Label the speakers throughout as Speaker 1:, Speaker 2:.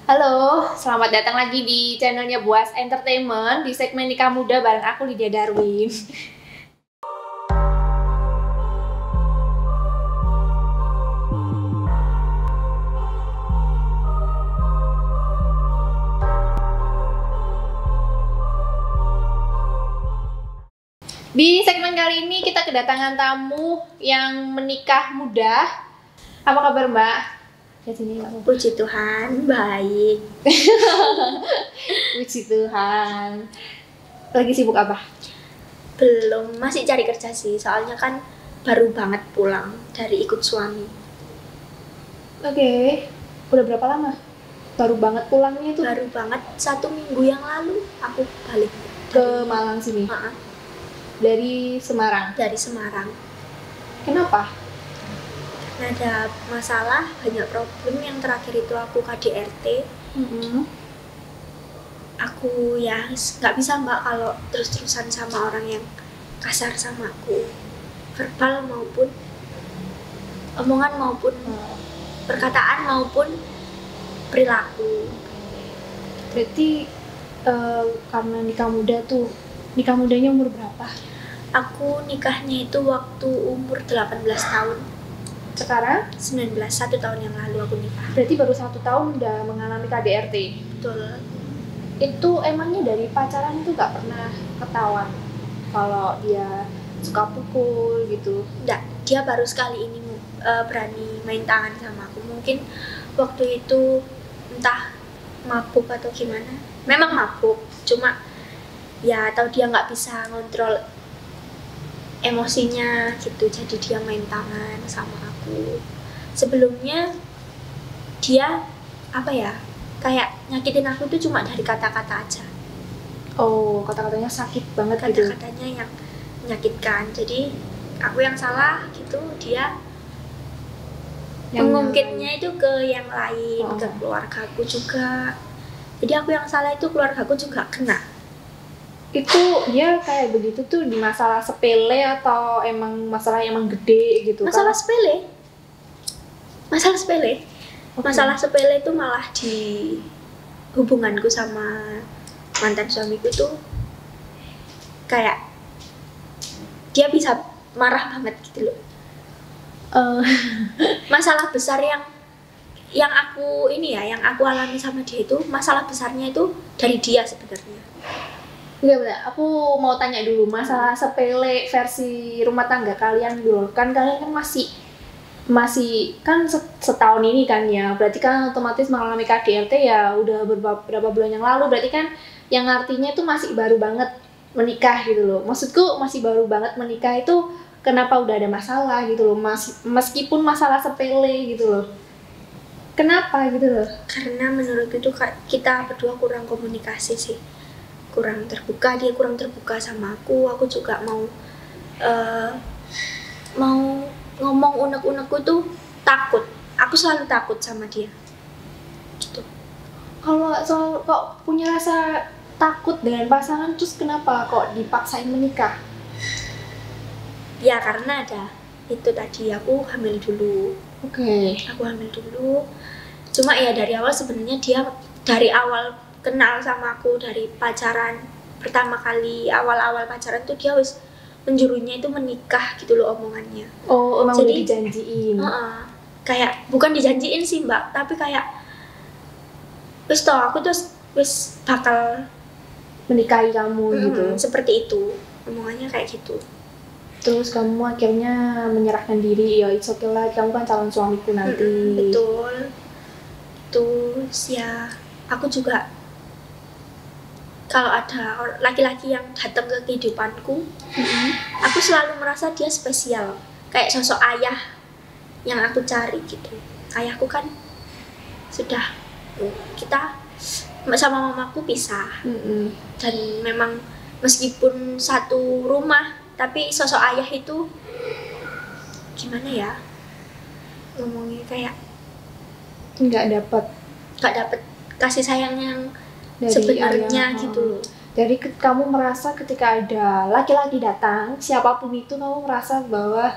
Speaker 1: Halo, selamat datang lagi di channelnya Buas Entertainment di segmen Nikah Muda bareng aku Lydia Darwin. Di segmen kali ini kita kedatangan tamu yang menikah muda. Apa kabar Mbak? Lihat sini Mbak.
Speaker 2: Puji Tuhan, baik.
Speaker 1: Puji Tuhan. Lagi sibuk apa?
Speaker 2: Belum, masih cari kerja sih. Soalnya kan baru banget pulang dari ikut suami.
Speaker 1: Oke. Udah berapa lama? Baru banget pulangnya tuh?
Speaker 2: Baru banget 1 minggu yang lalu aku balik
Speaker 1: Ke Malang sini? Dari Semarang?
Speaker 2: Dari Semarang.
Speaker 1: Kenapa?
Speaker 2: Karena ada masalah, banyak problem. Yang terakhir itu aku KDRT. Aku ya nggak bisa mbak kalau terus-terusan sama orang yang kasar sama aku, verbal maupun omongan maupun perkataan maupun perilaku.
Speaker 1: Berarti karena nikah muda tuh, nikah mudanya umur berapa?
Speaker 2: Aku nikahnya itu waktu umur 18 tahun.
Speaker 1: Sekarang?
Speaker 2: 19, 1 tahun yang lalu aku nikah.
Speaker 1: Berarti baru 1 tahun udah mengalami KDRT?
Speaker 2: Betul.
Speaker 1: Itu emangnya dari pacaran itu gak pernah ketahuan kalau dia suka pukul gitu?
Speaker 2: Enggak, dia baru sekali ini berani main tangan sama aku. Mungkin waktu itu entah mabuk atau gimana. Memang mabuk, cuma ya atau dia nggak bisa ngontrol emosinya gitu, jadi dia main tangan sama aku. Sebelumnya dia apa ya, kayak nyakitin aku itu cuma dari kata-kata aja.
Speaker 1: Oh, kata-katanya sakit banget gitu?
Speaker 2: Kata-katanya yang menyakitkan, jadi aku yang salah gitu, dia mengungkitnya itu ke yang lain, ke keluargaku juga. Jadi aku yang salah itu keluargaku juga kena.
Speaker 1: Itu dia kayak begitu tuh di masalah sepele atau emang masalah yang emang gede gitu?
Speaker 2: Masalah sepele. Masalah sepele.
Speaker 1: Okay.
Speaker 2: Masalah sepele itu malah di hubunganku sama mantan suamiku tuh kayak dia bisa marah banget gitu loh. Masalah besar yang aku ini ya, yang aku alami sama dia itu, masalah besarnya itu dari dia sebenarnya.
Speaker 1: Enggak benar, aku mau tanya dulu masalah sepele versi rumah tangga kalian dulu. Kan kalian kan masih kan setahun ini kan ya, berarti kan otomatis mengalami KDRT ya udah beberapa bulan yang lalu, berarti kan yang artinya itu masih baru banget menikah gitu loh. Maksudku masih baru banget menikah itu kenapa udah ada masalah gitu loh, meskipun masalah sepele gitu loh. Kenapa gitu loh?
Speaker 2: Karena menurut itu kita berdua kurang komunikasi sih. Kurang terbuka, dia kurang terbuka sama aku juga mau ngomong unek-unekku tuh takut. Aku selalu takut sama dia gitu.
Speaker 1: Kalau soal kok punya rasa takut dengan pasangan, terus kenapa kok dipaksain menikah?
Speaker 2: Ya karena ada itu tadi, aku hamil dulu.
Speaker 1: Oke.
Speaker 2: Aku hamil dulu. Cuma ya dari awal sebenarnya dia dari awal kenal sama aku, dari pacaran pertama kali, awal-awal pacaran tuh dia wis menjurunya itu menikah gitu loh omongannya.
Speaker 1: Oh, emang
Speaker 2: jadi
Speaker 1: udah dijanjiin?
Speaker 2: Kayak bukan dijanjiin sih mbak, tapi kayak wis toh aku tuh wis bakal
Speaker 1: menikahi kamu gitu?
Speaker 2: Seperti itu, omongannya kayak gitu.
Speaker 1: Terus kamu akhirnya menyerahkan diri, ya it's okay lah, kamu kan calon suamiku nanti.
Speaker 2: Betul. Terus ya aku juga kalau ada laki-laki yang datang ke kehidupanku, aku selalu merasa dia spesial, kayak sosok ayah yang aku cari gitu. Ayahku kan sudah kita sama mamaku pisah, dan memang meskipun satu rumah, tapi sosok ayah itu gimana ya ngomongnya, kayak nggak dapat kasih sayang yang sebenarnya gitu loh.
Speaker 1: Jadi kamu merasa ketika ada laki-laki datang, siapapun itu, kamu merasa bahwa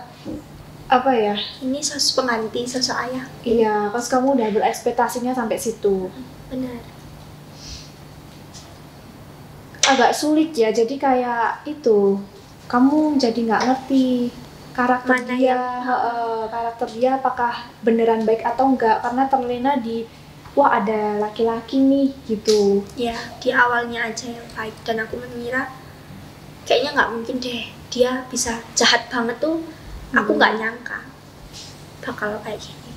Speaker 1: apa ya?
Speaker 2: Ini sosok pengganti sosok ayah.
Speaker 1: Iya, pas kamu udah berekspektasinya sampai situ.
Speaker 2: benar.
Speaker 1: Agak sulit ya, jadi kayak itu kamu jadi nggak ngerti karakter
Speaker 2: Mana
Speaker 1: dia, karakter dia apakah beneran baik atau enggak, karena terlena di wah ada laki-laki nih gitu.
Speaker 2: Ya, di awalnya aja yang baik, dan aku mengira kayaknya nggak mungkin deh dia bisa jahat banget tuh. Aku nggak nyangka bakal kayak gini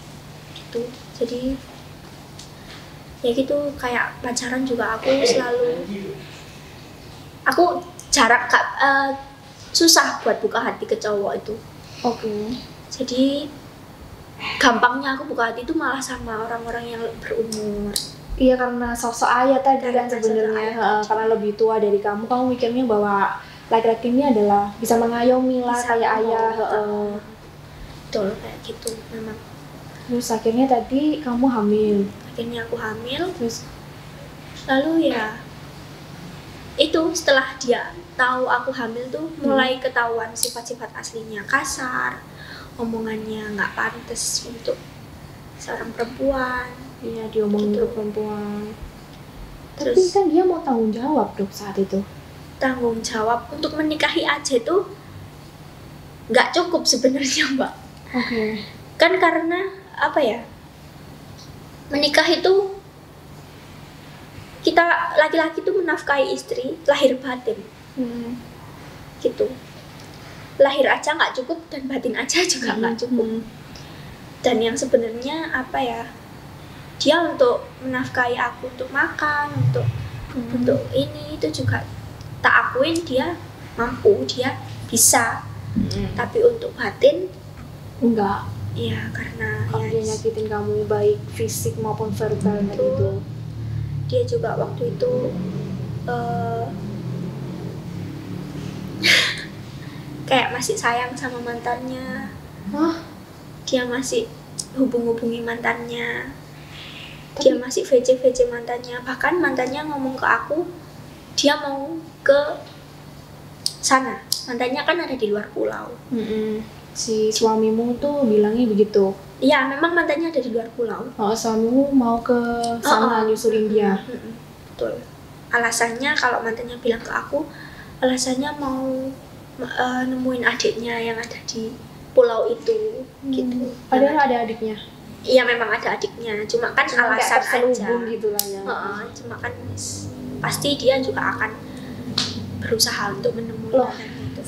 Speaker 2: gitu. Jadi ya gitu, kayak pacaran juga aku selalu, aku susah buat buka hati ke cowok itu.
Speaker 1: Oke.
Speaker 2: Jadi gampangnya aku buka hati itu malah sama orang-orang yang berumur.
Speaker 1: Iya, karena sosok ayah tadi
Speaker 2: Karena
Speaker 1: kan sebenarnya,
Speaker 2: sosok ayah.
Speaker 1: karena lebih tua dari kamu mikirnya bahwa laki-laki ini adalah bisa mengayomi lah
Speaker 2: Bisa
Speaker 1: kayak ayah.
Speaker 2: Betul, kayak gitu memang.
Speaker 1: Terus akhirnya tadi kamu hamil.
Speaker 2: Akhirnya aku hamil.
Speaker 1: Terus
Speaker 2: Lalu ya itu setelah dia tahu aku hamil tuh mulai ketahuan sifat-sifat aslinya, kasar, omongannya nggak pantas untuk seorang perempuan.
Speaker 1: iya diomongin
Speaker 2: Gitu.
Speaker 1: ke perempuan. Tapi
Speaker 2: Terus
Speaker 1: kan dia mau tanggung jawab dong saat itu.
Speaker 2: tanggung jawab untuk menikahi aja tuh nggak cukup sebenarnya, Mbak.
Speaker 1: Oke.
Speaker 2: Kan karena apa ya, menikah itu kita laki-laki tuh menafkahi istri lahir batin gitu. Lahir aja nggak cukup dan batin aja juga nggak cukup. Dan yang sebenarnya apa ya, dia untuk menafkahi aku untuk makan, untuk ini itu juga tak akuin dia mampu, dia bisa. Tapi untuk batin
Speaker 1: Enggak.
Speaker 2: ya karena
Speaker 1: Kalau
Speaker 2: ya
Speaker 1: dia nyakitin kamu baik fisik maupun verbal
Speaker 2: Betul.
Speaker 1: gitu.
Speaker 2: dia juga waktu itu kayak masih sayang sama mantannya.
Speaker 1: Hah?
Speaker 2: Dia masih hubung-hubungi mantannya. Dia masih VC mantannya. Bahkan mantannya ngomong ke aku, dia mau ke sana. Mantannya kan ada di luar pulau.
Speaker 1: Si suamimu tuh bilangnya begitu.
Speaker 2: Iya, memang mantannya ada di luar pulau.
Speaker 1: Oh, suamimu mau ke sana nyusulin dia.
Speaker 2: Betul. Alasannya kalau mantannya bilang ke aku, alasannya mau nemuin adiknya yang ada di pulau itu gitu.
Speaker 1: Padahal ada adiknya.
Speaker 2: Iya, memang ada adiknya, cuma kan
Speaker 1: Cuma kayak
Speaker 2: alasan aja.
Speaker 1: terselubung gitu lah ya.
Speaker 2: Cuma kan pasti dia juga akan berusaha untuk menemui
Speaker 1: Loh,
Speaker 2: anaknya itu.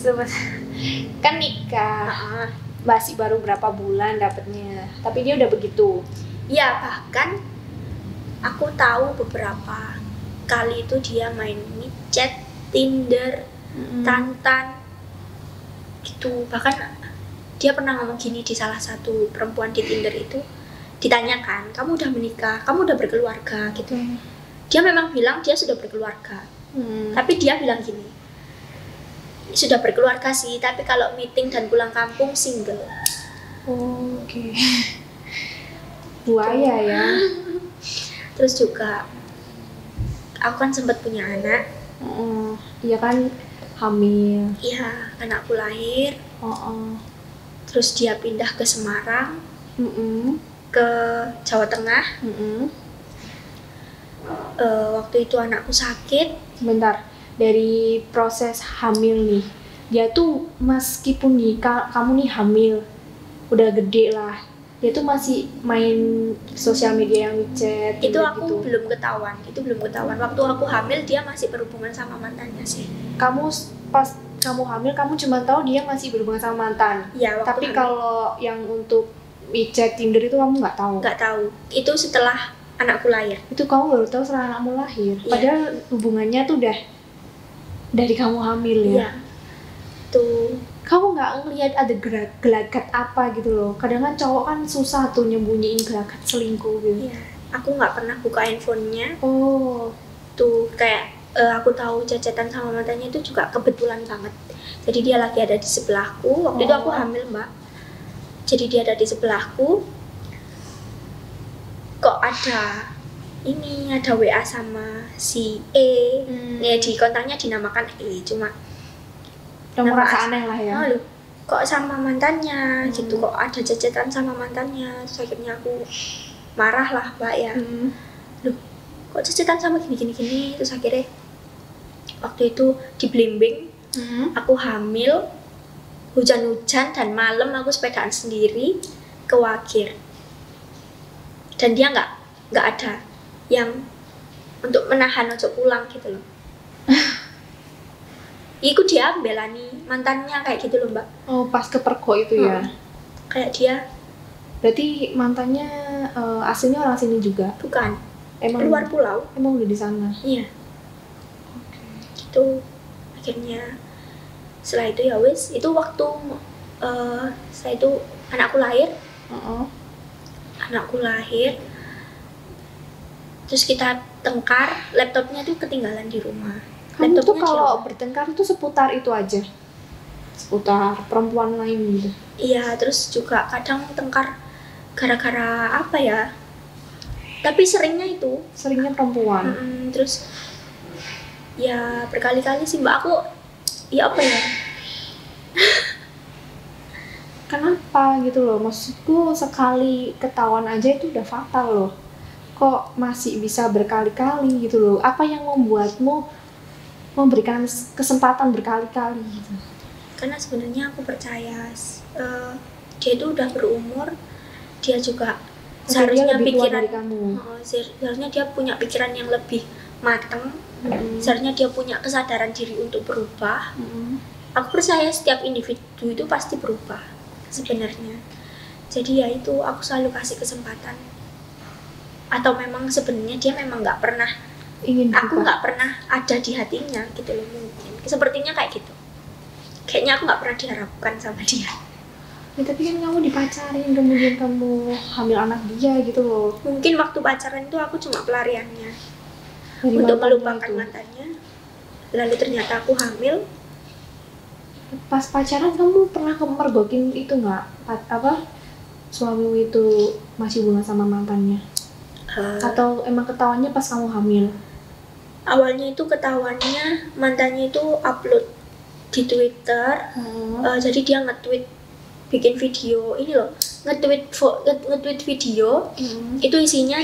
Speaker 1: Kan nikah. Masih baru berapa bulan dapetnya. Tapi dia udah begitu.
Speaker 2: Iya, bahkan aku tahu beberapa kali itu dia main micet, Tinder, Tantan gitu. Bahkan dia pernah ngomong gini di salah satu perempuan di Tinder itu, ditanyakan, kamu udah menikah, kamu udah berkeluarga gitu. Dia memang bilang dia sudah berkeluarga, tapi dia bilang gini, sudah berkeluarga sih, tapi kalau meeting dan pulang kampung single.
Speaker 1: Oke. Buaya ya.
Speaker 2: Terus juga aku kan sempat punya anak.
Speaker 1: Iya kan, hamil.
Speaker 2: Iya, anakku lahir. Terus dia pindah ke Semarang, ke Jawa Tengah. Waktu itu anakku sakit.
Speaker 1: Sebentar, dari proses hamil nih, dia tuh meskipun nih kamu nih hamil, udah gede lah, dia tuh masih main sosial media yang chat.
Speaker 2: Itu aku
Speaker 1: gitu.
Speaker 2: belum ketahuan. Waktu aku hamil dia masih berhubungan sama mantannya sih.
Speaker 1: Kamu pas kamu hamil, kamu cuma tahu dia masih berhubungan sama mantan.
Speaker 2: Iya,
Speaker 1: Tapi
Speaker 2: hamil.
Speaker 1: kalau yang untuk chat Tinder itu kamu nggak tahu.
Speaker 2: Nggak tahu. Itu setelah anakku lahir.
Speaker 1: Itu kamu baru tahu setelah anakmu lahir.
Speaker 2: Iya.
Speaker 1: Padahal hubungannya tuh udah dari kamu hamil ya.
Speaker 2: Iya. Tuh.
Speaker 1: Kamu nggak ngelihat ada gelagat apa gitu loh. Kadang kan cowok kan susah tuh nyembunyiin gelagat selingkuh gitu.
Speaker 2: Iya. Aku nggak pernah buka handphonenya.
Speaker 1: Oh.
Speaker 2: Tuh kayak aku tahu cecetan sama mantannya itu juga kebetulan banget. Jadi dia lagi ada di sebelahku. Waktu itu aku hamil, Mbak. Jadi dia ada di sebelahku. Kok ada WA sama si E. Ya di kontaknya dinamakan E, cuma
Speaker 1: Kamu merasa aneh lah ya.
Speaker 2: loh, kok sama mantannya gitu, kok ada cecetan sama mantannya. Terus akhirnya aku marah lah, Mbak ya. Loh, kok cecetan sama gini. Terus akhirnya waktu itu di Blimbing, aku hamil, hujan-hujan dan malam aku sepedaan sendiri ke Wagir. Dan dia nggak ada yang untuk menahan ojo pulang gitu loh. Iku dia belani mantannya kayak gitu loh mbak.
Speaker 1: Oh pas kepergok itu ya.
Speaker 2: Kayak dia.
Speaker 1: Berarti mantannya aslinya orang sini juga?
Speaker 2: Bukan.
Speaker 1: Emang
Speaker 2: luar pulau.
Speaker 1: Emang udah di sana.
Speaker 2: Iya.
Speaker 1: Oke.
Speaker 2: Gitu. Akhirnya setelah itu ya wis. Itu waktu setelah itu anakku lahir. Anakku lahir. Terus kita tengkar. Laptopnya tuh ketinggalan di rumah.
Speaker 1: Kamu tuh kalau bertengkar itu seputar itu aja? Seputar perempuan lain gitu?
Speaker 2: Iya, terus juga kadang tengkar gara-gara apa ya? Tapi seringnya itu.
Speaker 1: Seringnya perempuan?
Speaker 2: Terus ya berkali-kali sih mbak, aku ya apa ya?
Speaker 1: Kenapa gitu loh? Maksudku sekali ketahuan aja itu udah fatal loh. Kok masih bisa berkali-kali gitu loh? Apa yang membuatmu memberikan kesempatan berkali-kali gitu?
Speaker 2: Karena sebenarnya aku percaya dia itu udah berumur, dia juga seharusnya pikiran seharusnya dia punya pikiran yang lebih matang, seharusnya dia punya kesadaran diri untuk berubah. Aku percaya setiap individu itu pasti berubah sebenarnya. Jadi ya itu aku selalu kasih kesempatan. Atau memang sebenarnya dia memang nggak pernah aku nggak pernah ada di hatinya gitu loh, mungkin sepertinya kayak gitu. Kayaknya aku nggak pernah diharapkan sama dia.
Speaker 1: Ya, tapi kan kamu dipacarin, kemudian kamu hamil anak dia gitu loh.
Speaker 2: Mungkin waktu pacaran itu aku cuma pelariannya untuk melupakan mantannya. Lalu ternyata aku hamil.
Speaker 1: Pas pacaran kamu pernah mergokin itu nggak? Suamimu itu masih hubungan sama mantannya? Atau emang ketahuannya pas kamu hamil?
Speaker 2: Awalnya itu ketahuannya mantannya itu upload di Twitter. Jadi dia nge-tweet, bikin video ini loh, nge-tweet video. Itu isinya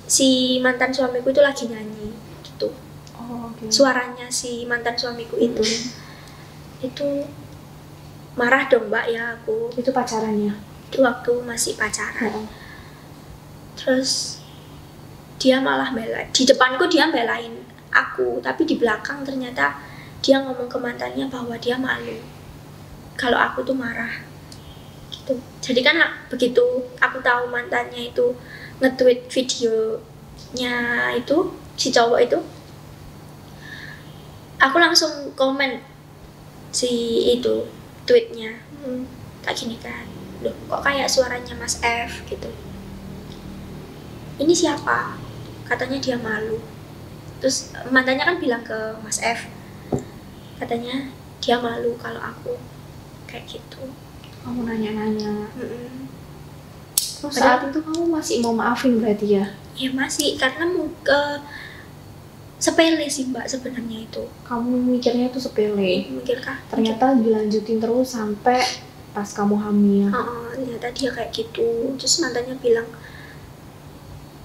Speaker 2: si mantan suamiku itu lagi nyanyi gitu. Suaranya si mantan suamiku itu marah dong mbak ya aku.
Speaker 1: Itu pacarannya?
Speaker 2: Itu waktu masih pacaran. Terus dia malah di depanku dia belain aku, tapi di belakang ternyata dia ngomong ke mantannya bahwa dia malu kalau aku tuh marah gitu. Jadi kan begitu aku tahu mantannya itu nge-tweet videonya itu si cowok itu, aku langsung komen si itu tweetnya. Kayak gini kan, loh kok kayak suaranya Mas F gitu. Ini siapa? Katanya dia malu. Terus mantannya kan bilang ke Mas F, katanya dia malu kalau aku kayak gitu.
Speaker 1: Kamu nanya-nanya. Terus saat itu kamu masih mau maafin berarti ya?
Speaker 2: Ya masih, karena sepele sih mbak sebenarnya itu.
Speaker 1: Kamu mikirnya itu sepele?
Speaker 2: Mikirkah?
Speaker 1: Ternyata dilanjutin terus sampai pas kamu hamil.
Speaker 2: Ternyata dia kayak gitu. Terus mantannya bilang,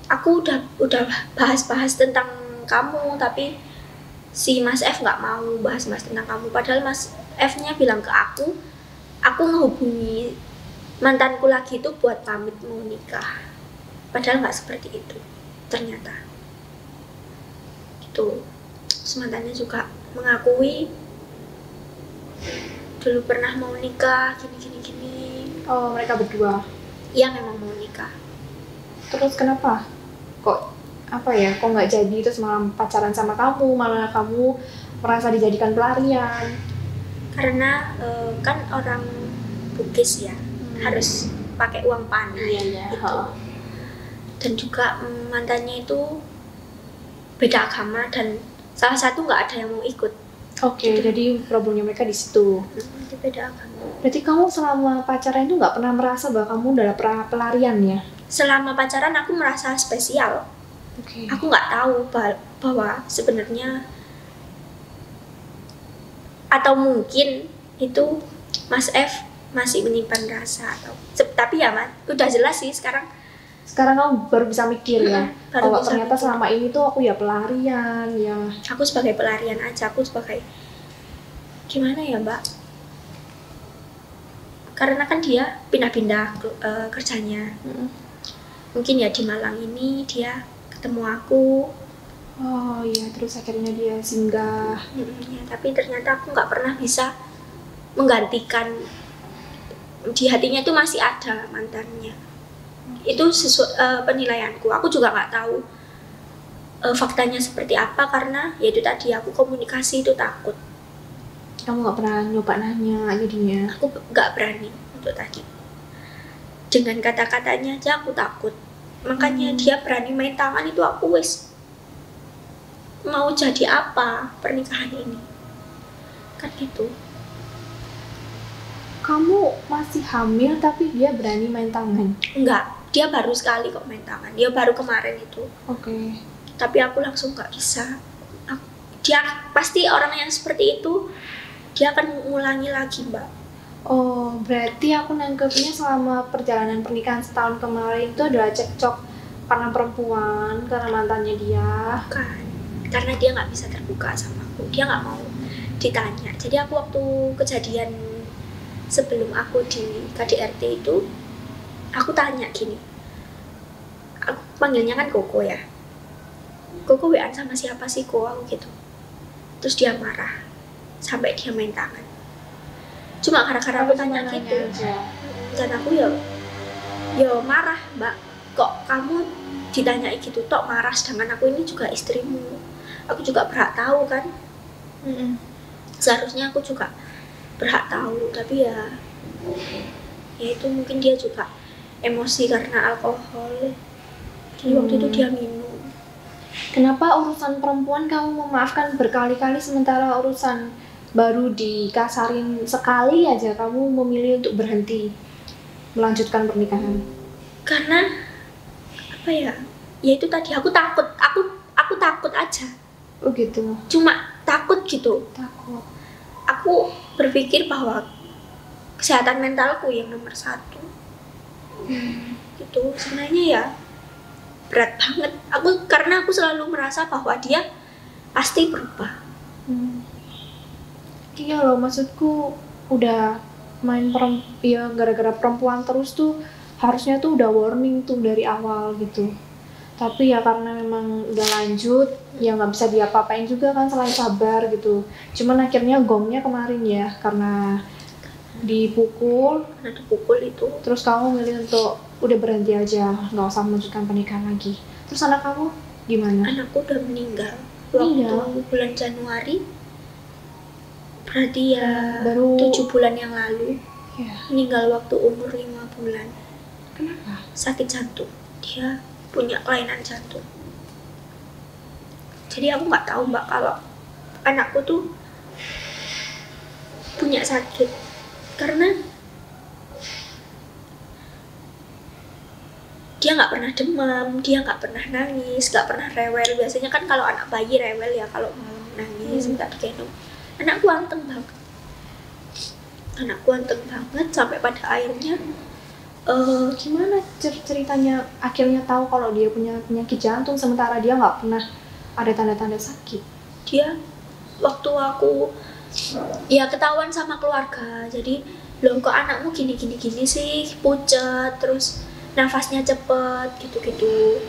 Speaker 2: aku udah bahas-bahas tentang kamu, tapi si Mas F nggak mau bahas tentang kamu. Padahal Mas F-nya bilang ke aku ngehubungi mantanku lagi itu buat pamit mau nikah. Padahal nggak seperti itu ternyata. Gitu. Terus mantannya juga mengakui dulu pernah mau nikah gini.
Speaker 1: Oh, mereka berdua?
Speaker 2: Iya memang mau nikah.
Speaker 1: Terus kenapa? Kok nggak jadi, terus malah pacaran sama kamu, malah kamu merasa dijadikan pelarian?
Speaker 2: Karena kan orang Bugis ya, harus pakai uang panik gitu. Dan juga mantannya itu beda agama dan salah satu nggak ada yang mau ikut.
Speaker 1: Gitu. Jadi problemnya mereka di situ.
Speaker 2: Beda agama.
Speaker 1: Berarti kamu selama pacaran itu nggak pernah merasa bahwa kamu adalah pelarian ya?
Speaker 2: Selama pacaran aku merasa spesial. Aku nggak tahu bahwa sebenarnya, atau mungkin itu Mas F masih menyimpan rasa, atau tapi ya udah jelas sih sekarang
Speaker 1: sekarang kamu baru bisa mikir ya,
Speaker 2: baru
Speaker 1: kalau
Speaker 2: bisa
Speaker 1: ternyata
Speaker 2: mikir.
Speaker 1: selama ini tuh aku ya pelarian ya.
Speaker 2: Aku sebagai pelarian aja, aku sebagai gimana ya mbak, karena kan dia pindah-pindah kerjanya. Mungkin ya di Malang ini dia ketemu aku.
Speaker 1: Oh iya, terus akhirnya dia singgah.
Speaker 2: Ya, tapi ternyata aku nggak pernah bisa menggantikan, di hatinya itu masih ada mantannya. Itu penilaianku. Aku juga nggak tahu faktanya seperti apa, karena ya itu tadi, aku komunikasi itu takut.
Speaker 1: Kamu nggak pernah nyoba nanya jadinya?
Speaker 2: Aku nggak berani untuk tadi. Dengan kata-katanya aja aku takut. Makanya dia berani main tangan itu, aku wis mau jadi apa pernikahan ini, kan gitu.
Speaker 1: Kamu masih hamil tapi dia berani main tangan?
Speaker 2: Enggak, dia baru sekali kok main tangan. Dia baru kemarin itu.
Speaker 1: Oke.
Speaker 2: Tapi aku langsung nggak bisa. Dia pasti orang yang seperti itu, dia akan mengulangi lagi mbak.
Speaker 1: Oh, berarti aku nangkepnya selama perjalanan pernikahan setahun kemarin itu adalah cekcok karena perempuan, karena mantannya dia.
Speaker 2: Bukan, karena dia nggak bisa terbuka sama aku. Dia nggak mau ditanya. Jadi aku waktu kejadian sebelum aku di KDRT itu, aku tanya gini. Aku panggilnya kan Koko ya. Koko WA sama siapa sih Ko, aku gitu. Terus dia marah sampai dia main tangan. Cuma gara-gara aku tanya gitu
Speaker 1: aja.
Speaker 2: dan aku ya marah mbak, kok kamu ditanyai gitu tok marah, sedangkan aku ini juga istrimu, aku juga berhak tahu kan. Seharusnya aku juga berhak tahu, tapi ya itu mungkin dia juga emosi karena alkohol. Jadi waktu itu dia minum.
Speaker 1: Kenapa urusan perempuan kamu memaafkan berkali-kali, sementara urusan baru dikasarin sekali aja kamu memilih untuk berhenti melanjutkan pernikahan?
Speaker 2: Karena apa ya? Ya itu tadi, aku takut. Aku takut aja.
Speaker 1: Oh gitu.
Speaker 2: Cuma takut gitu.
Speaker 1: Takut.
Speaker 2: Aku berpikir bahwa kesehatan mentalku yang nomor 1. Gitu. Sebenarnya ya berat banget. Karena aku selalu merasa bahwa dia pasti berubah.
Speaker 1: Iya loh, maksudku udah main ya gara-gara perempuan terus tuh harusnya tuh udah warning tuh dari awal gitu. Tapi ya karena memang udah lanjut, ya nggak bisa diapa-apain juga kan selain sabar gitu. Cuman akhirnya gongnya kemarin ya, karena dipukul.
Speaker 2: Karena dipukul itu.
Speaker 1: Terus kamu milih untuk udah berhenti aja, nggak usah melanjutkan pernikahan lagi. Terus anak kamu gimana?
Speaker 2: Anakku udah meninggal waktu bulan Januari. Berarti ya
Speaker 1: baru
Speaker 2: 7 bulan yang lalu.
Speaker 1: Ya.
Speaker 2: Meninggal waktu umur 5 bulan.
Speaker 1: Kenapa?
Speaker 2: Sakit jantung. Dia punya kelainan jantung. Jadi aku nggak tahu mbak kalau anakku tuh punya sakit, karena dia nggak pernah demam, dia nggak pernah nangis, nggak pernah rewel. Biasanya kan kalau anak bayi rewel ya kalau malam nangis minta digendong. Anakku anteng banget. Sampai pada akhirnya
Speaker 1: gimana ceritanya akhirnya tahu kalau dia punya penyakit jantung sementara dia nggak pernah ada tanda-tanda sakit?
Speaker 2: Dia waktu aku ya ketahuan sama keluarga. Jadi loh kok anakmu gini sih, pucet, terus nafasnya cepet gitu-gitu.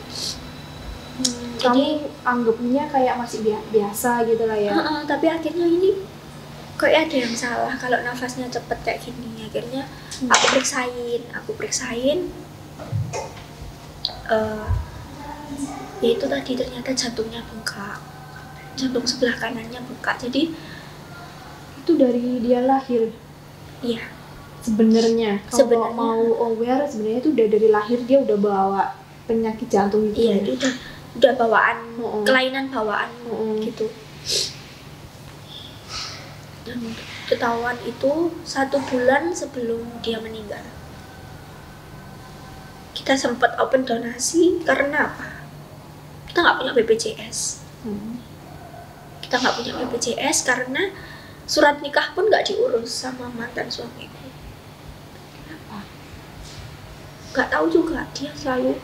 Speaker 1: Kamu anggapnya kayak masih biasa gitu lah ya?
Speaker 2: Tapi akhirnya ini kayak ada yang salah kalau nafasnya cepet kayak gini. Akhirnya aku periksain ya itu tadi, ternyata jantungnya bengkak, jantung sebelah kanannya bengkak. Jadi
Speaker 1: itu dari dia lahir?
Speaker 2: iya.
Speaker 1: Sebenarnya kalau mau aware, sebenarnya itu udah dari lahir dia udah bawa penyakit jantung itu.
Speaker 2: Iya, itu udah bawaan, kelainan bawaan gitu. Dan ketahuan itu 1 bulan sebelum dia meninggal. Kita sempat open donasi karena apa? Kita nggak punya BPJS. Kita nggak punya BPJS karena surat nikah pun nggak diurus sama mantan suamiku.
Speaker 1: Kenapa?
Speaker 2: Nggak tahu juga, dia selalu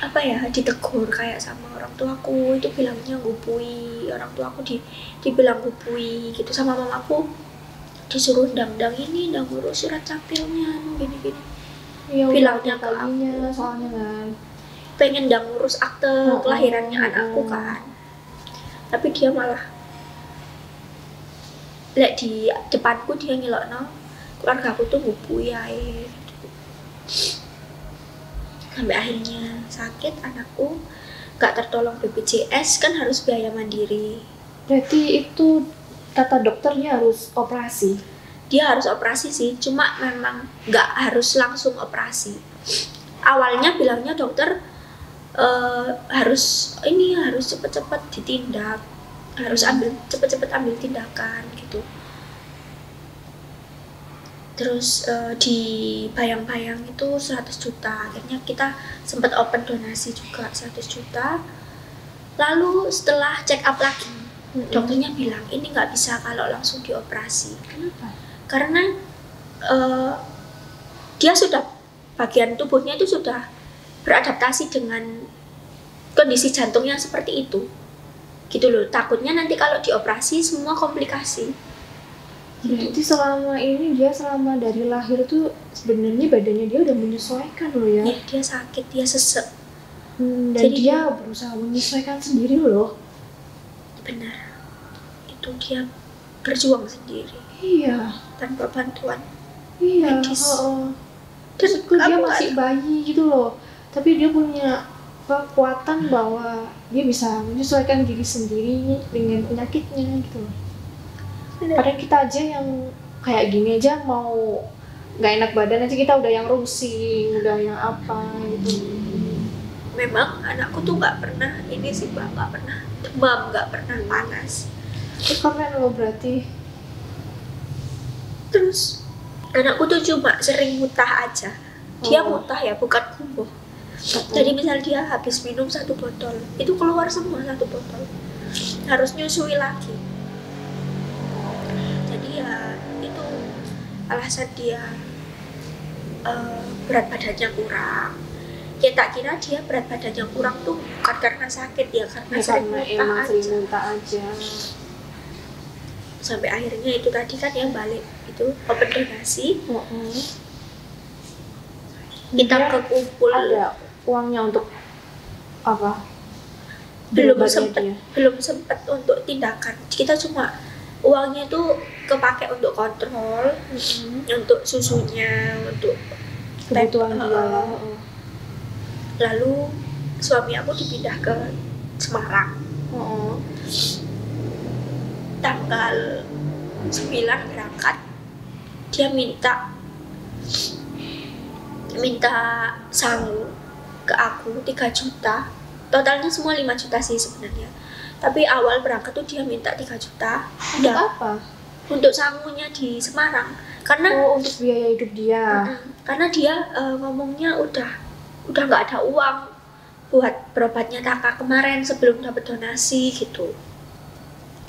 Speaker 2: apa ya, ditegur kayak sama orang tuaku, itu bilangnya gupui, orang tuaku dibilang gupui gitu, sama mamaku disuruh ndang ini, ndang ngurus surat capilnya gini-gini.
Speaker 1: Iya,
Speaker 2: Bilangnya ke
Speaker 1: kalinya
Speaker 2: aku,
Speaker 1: soalnya kan.
Speaker 2: pengen ndang ngurus akte kelahirannya anakku kan, tapi dia malah lek di depanku dia ngelokno keluarga aku tuh gupui ae gitu. Sampai akhirnya sakit anakku, gak tertolong BPJS, kan harus biaya mandiri.
Speaker 1: Berarti itu kata dokternya harus operasi.
Speaker 2: Dia harus operasi sih, cuma memang gak harus langsung operasi. Awalnya bilangnya dokter harus cepet-cepet ditindak, harus cepet-cepet ambil tindakan gitu. Terus di bayang-bayang itu 100 juta, akhirnya kita sempat open donasi juga 100 juta. Lalu setelah check up lagi, dokternya bilang ini nggak bisa kalau langsung dioperasi.
Speaker 1: Kenapa?
Speaker 2: Karena dia sudah, bagian tubuhnya itu sudah beradaptasi dengan kondisi jantung yang seperti itu gitu loh. Takutnya nanti kalau dioperasi semua komplikasi.
Speaker 1: Berarti selama ini dia selama dari lahir tuh sebenarnya badannya dia udah menyesuaikan loh ya.
Speaker 2: Ya, dia sakit, dia sesek.
Speaker 1: Dan
Speaker 2: Jadi
Speaker 1: dia berusaha menyesuaikan sendiri loh.
Speaker 2: Benar. Itu dia berjuang sendiri.
Speaker 1: Iya.
Speaker 2: Tanpa bantuan
Speaker 1: Iya.
Speaker 2: medis.
Speaker 1: Terus
Speaker 2: Dan
Speaker 1: dia
Speaker 2: aku
Speaker 1: masih bayi gitu loh. Tapi dia punya kekuatan bahwa dia bisa menyesuaikan diri sendiri dengan penyakitnya gitu loh. Kadang kita aja yang kayak gini aja mau nggak enak badan aja kita udah yang rusing, udah yang apa gitu.
Speaker 2: Memang anakku tuh nggak pernah ini sih Mbak, nggak pernah demam, nggak pernah panas.
Speaker 1: Keren loh berarti.
Speaker 2: Terus anakku tuh cuma sering mutah aja. Dia mutah ya, bukan kumbuh. Jadi misal dia habis minum 1 botol, itu keluar semua 1 botol. Harus nyusui lagi. Jadi ya itu alasan dia berat badannya kurang. Ya tak kira dia berat badannya kurang tuh bukan karena sakit ya, karena sering
Speaker 1: muntah aja.
Speaker 2: Sampai akhirnya itu tadi kan yang balik itu open donasi. Kita kekumpul.
Speaker 1: Ada uangnya untuk apa?
Speaker 2: Belum sempat untuk tindakan. Kita cuma uangnya tuh kepake untuk kontrol, untuk susunya, untuk
Speaker 1: kebutuhan dia.
Speaker 2: Lalu suami aku dipindah ke Semarang. Tanggal 9 berangkat, dia minta sangu ke aku 3 juta. Totalnya semua 5 juta sih sebenarnya. Tapi awal berangkat tuh dia minta 3 juta.
Speaker 1: Untuk apa?
Speaker 2: Untuk sangunya di Semarang. Karena
Speaker 1: untuk biaya hidup dia.
Speaker 2: Karena dia ngomongnya udah nggak ada uang buat berobatnya Taka kemarin sebelum dapat donasi gitu.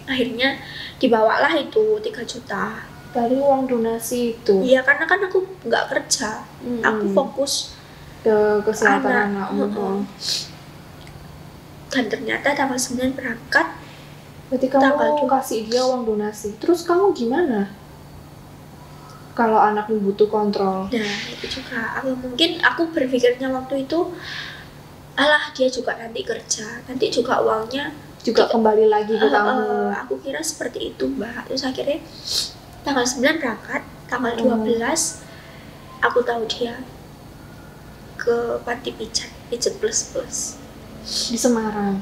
Speaker 2: Akhirnya dibawalah itu 3 juta
Speaker 1: dari uang donasi itu.
Speaker 2: Iya, karena kan aku nggak kerja, aku fokus
Speaker 1: ke kesehatan anak.
Speaker 2: Dan ternyata tanggal 9 berangkat.
Speaker 1: Berarti kamu kasih dia uang donasi. Terus kamu gimana? Kalau anakmu butuh kontrol.
Speaker 2: Nah, itu juga. Aku berpikirnya waktu itu, alah dia juga nanti kerja, nanti juga uangnya
Speaker 1: juga kembali lagi ke kamu.
Speaker 2: Aku kira seperti itu Mbak. Terus akhirnya tanggal 9 berangkat, tanggal 12 aku tahu dia ke panti pijat plus di
Speaker 1: Semarang.